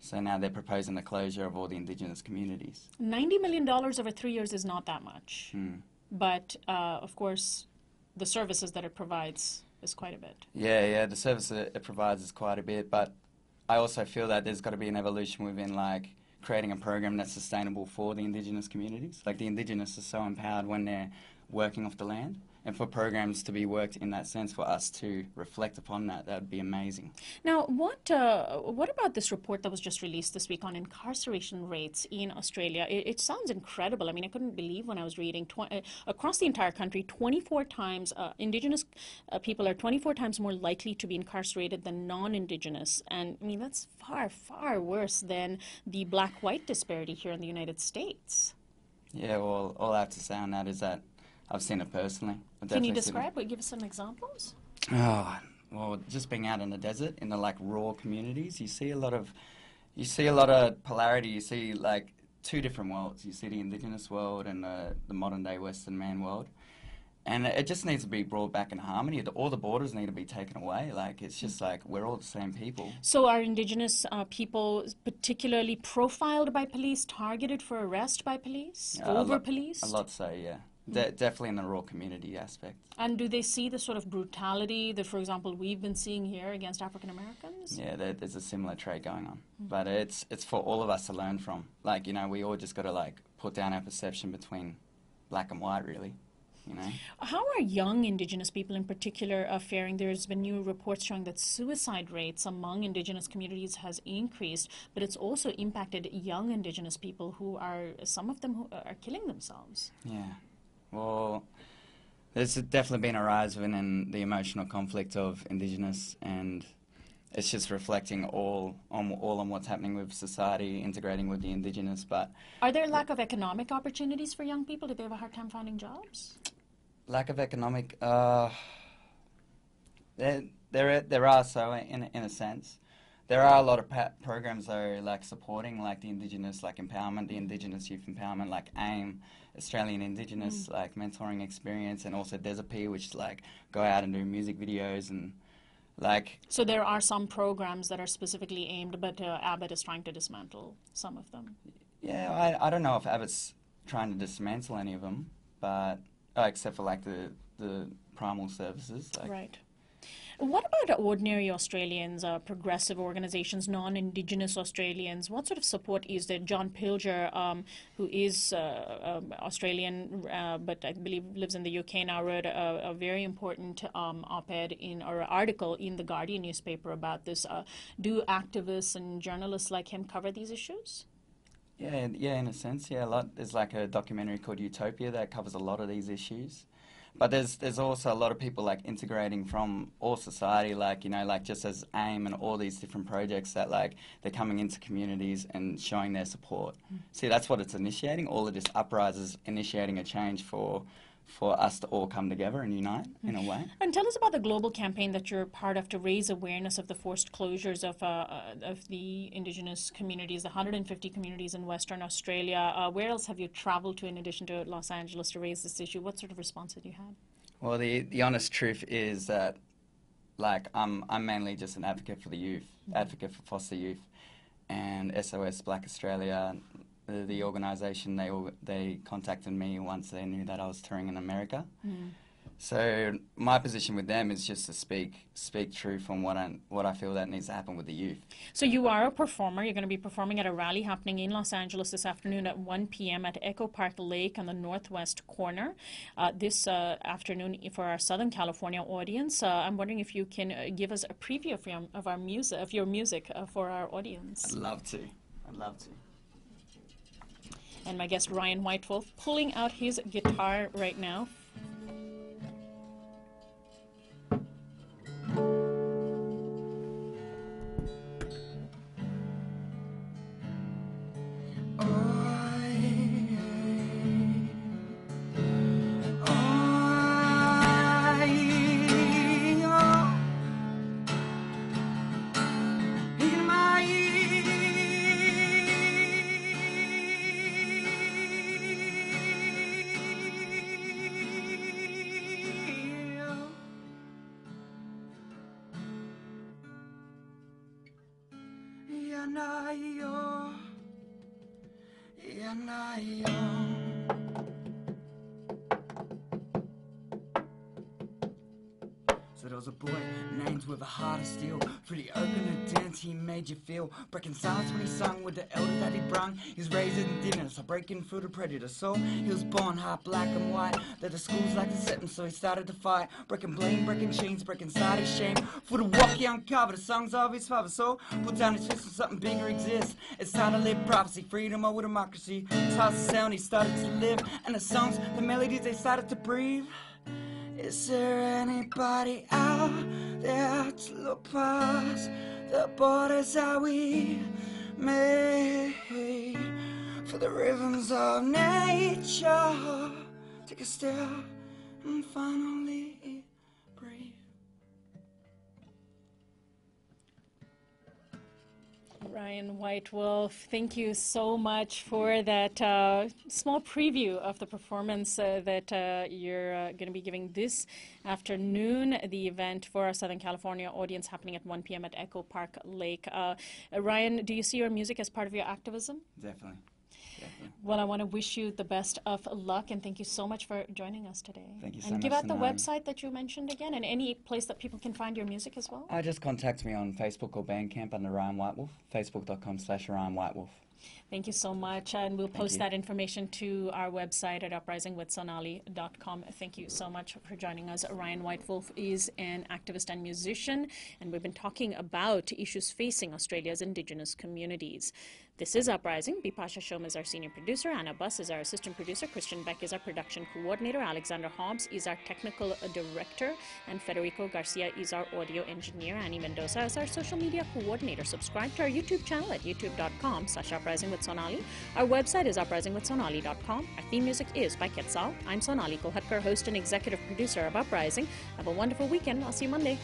So now they're proposing the closure of all the indigenous communities. $90 million over 3 years is not that much. Hmm. But, of course, the services that it provides is quite a bit. Yeah, the service that it provides is quite a bit, but I also feel that there's got to be an evolution within, like, creating a program that's sustainable for the indigenous communities. Like, the indigenous are so empowered when they're working off the land, and for programs to be worked in that sense, for us to reflect upon that, that would be amazing. Now, what about this report that was just released this week on incarceration rates in Australia? It sounds incredible. I mean, I couldn't believe when I was reading across the entire country, 24 times Indigenous people are 24 times more likely to be incarcerated than non-Indigenous, and I mean that's far, far worse than the black-white disparity here in the United States. Yeah, well, all I have to say on that is that I've seen it personally. Can you describe it? Give us some examples. Oh, well, just being out in the desert, in the like raw communities, you see a lot of polarity. You see like two different worlds. You see the indigenous world and the modern day Western man world, and it just needs to be brought back in harmony. All the borders need to be taken away. Like it's just like we're all the same people. So are Indigenous people particularly profiled by police, targeted for arrest by police, over-policed? A lot so, yeah. Definitely in the raw community aspect. And do they see the sort of brutality that, for example, we've been seeing here against African Americans? Yeah, there's a similar trait going on. But it's for all of us to learn from. Like, you know, we all just got to, like, put down our perception between black and white, really, you know? How are young Indigenous people in particular faring? There's been new reports showing that suicide rates among Indigenous communities has increased, but it's also impacted young Indigenous people some of them who are killing themselves. Yeah. Well, there's definitely been a rise within the emotional conflict of Indigenous, and it's just reflecting all on what's happening with society, integrating with the Indigenous. But are there lack of economic opportunities for young people? Do they have a hard time finding jobs? Lack of economic, there are so in a sense. There are a lot of programs though, like supporting like the Indigenous, like empowerment, the Indigenous youth empowerment, like AIM, Australian Indigenous, like mentoring experience, and also Desert, which like go out and do music videos and like. So there are some programs that are specifically aimed, but Abbott is trying to dismantle some of them. Yeah, I don't know if Abbott's trying to dismantle any of them, but except for like the primal services. Like, right. What about ordinary Australians, progressive organizations, non-Indigenous Australians? What sort of support is there? John Pilger, who is Australian, but I believe lives in the UK now, wrote a very important op-ed or article in the Guardian newspaper about this. Do activists and journalists like him cover these issues? Yeah, in a sense, yeah, a lot. There's like a documentary called Utopia that covers a lot of these issues. But there's also a lot of people like integrating from all society, like, you know, like just as AIM and all these different projects that like they're coming into communities and showing their support. See, that's what it's initiating. All of this uprising, initiating a change for us to all come together and unite in a way. And tell us about the global campaign that you're part of to raise awareness of the forced closures of the Indigenous communities, the 150 communities in Western Australia. Where else have you traveled to in addition to Los Angeles to raise this issue? What sort of response have you had? Well, the honest truth is that, like, I'm mainly just an advocate for the youth, advocate for foster youth, and SOS Black Australia. The organisation, they contacted me once they knew that I was touring in America. So my position with them is just to speak truth on what I feel that needs to happen with the youth. So you are a performer. You're going to be performing at a rally happening in Los Angeles this afternoon at 1 p.m. at Echo Park Lake on the northwest corner. This afternoon for our Southern California audience. I'm wondering if you can give us a preview of your music for our audience. I'd love to. And my guest Ryan Whitewolf pulling out his guitar right now. So there was a boy named with a heart of steel. Freddie opened a dance, he made you feel. Breaking silence when he sung with the elders that he brung. He was raised in indigenous, so breaking through the predator. So he was born half black and white. That the schools like to set him, so he started to fight. Breaking blame, breaking chains, breaking side his shame. For the walk he uncovered, the songs of his father. So put down his fist when something bigger exists. It's time to live prophecy, freedom over democracy. It's how the sound he started to live. And the songs, the melodies, they started to breathe. Is there anybody out there to look past the borders that we made for the rhythms of nature? Take a step and finally breathe. Ryan White Wolf, thank you so much for that small preview of the performance that you're going to be giving this afternoon, the event for our Southern California audience happening at 1 p.m. at Echo Park Lake. Ryan, do you see your music as part of your activism? Definitely. Well, I want to wish you the best of luck, and thank you so much for joining us today. Thank you so much. And give much, out the Sonali. website that you mentioned again, and any place that people can find your music as well. Just contact me on Facebook or Bandcamp under Ryan White Wolf, facebook.com/Ryan White Wolf. Thank you so much, and we'll post that information to our website at uprisingwithsonali.com. Thank you so much for joining us. Ryan White Wolf is an activist and musician, and we've been talking about issues facing Australia's Indigenous communities. This is Uprising. Bipasha Shom is our senior producer, Anna Buss is our assistant producer, Christian Beck is our production coordinator, Alexander Hobbs is our technical director, and Federico Garcia is our audio engineer. Annie Mendoza is our social media coordinator. Subscribe to our YouTube channel at youtube.com/uprisingwithsonali. Our website is uprisingwithsonali.com. Our theme music is by Quetzal. I'm Sonali Kolhatkar, host and executive producer of Uprising. Have a wonderful weekend. I'll see you Monday.